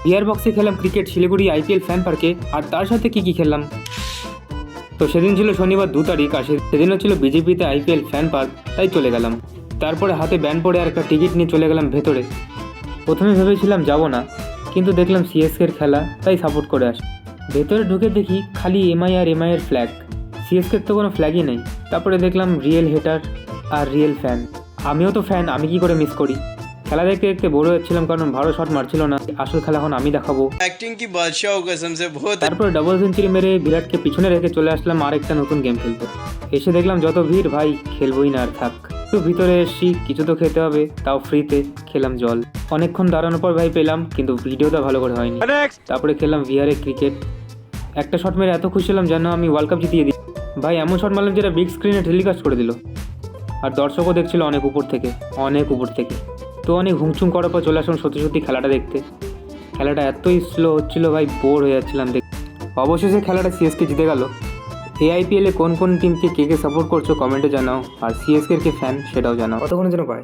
বিয়ার বক্সে খেলাম cricket Siliguri IPL fan পার্কে, আর তার সাথে কি খেললাম। তো সেদিন ছিল শনিবার 2 তারিখ, আর সেদিনও ছিল বিজেপিতে আইপিএল ফ্যান পার্ক, তাই চলে গেলাম। তারপরে হাতে ব্যান্ড পড়ে আর একটা টিকিট নিয়ে চলে গেলাম ভেতরে। প্রথমে ভেবেছিলাম যাব না, কিন্তু দেখলাম সিএসকের খেলা, তাই সাপোর্ট করে আসি। ভেতরে ঢুকে দেখি খালি এমআই আর এমআইয়ের ফ্ল্যাগ, সিএসকের তো কোনো ফ্ল্যাগই নেই। তারপরে দেখলাম রিয়েল হেটার আর রিয়েল ফ্যান। আমিও তো ফ্যান, আমি কি করে মিস করি। খেলা দেখতে দেখতে বড় হচ্ছিলাম, কারণ ভালো শট মারছিল না। আসল খেলা এখন আমি দেখাবো। एक्टिंग की बादशाह हो कसम से बहुत। তারপরে ডাবল সেঞ্চুরি মেরে বিরাটকে পিছনে রেখে চলে আসলাম আরেকটা নতুন গেম খেলতে। এসে দেখলাম যত ভিড়, ভাই খেলবোই না আর থাক। একটু ভিতরে এসছি, কিছু তো খেতে হবে, তাও ফ্রিতে। খেলাম জল। অনেকক্ষণ দাঁড়ানোর পর ভাই পেলাম, কিন্তু ভিডিওটা ভালো করে হয়নি। তারপরে খেললাম ভিআরে ক্রিকেট। একটা শট মেরে এত খুশি হলাম যেন আমি ওয়ার্ল্ড কাপ জিতিয়ে দিই। ভাই এমন শট মারলাম যেটা বিগ স্ক্রিনে টেলিকাস্ট করে দিল। আর দর্শকও দেখছিল অনেক উপর থেকে, অনেক উপর থেকে। তো অনেক হুমচুম করার পর চলে আসলাম সত্যি সত্যি খেলাটা দেখতে। খেলাটা এতই স্লো হচ্ছিল ভাই, বোর হয়ে যাচ্ছিলাম দেখতে। অবশেষে খেলাটা সিএসকে জিতে গেল। এই আইপিএলে কোন কোন টিমকে কে কে সাপোর্ট করছো কমেন্টে জানাও, আর সিএসকে কে ফ্যান সেটাও জানাও। কতক্ষণের জন্য পায়।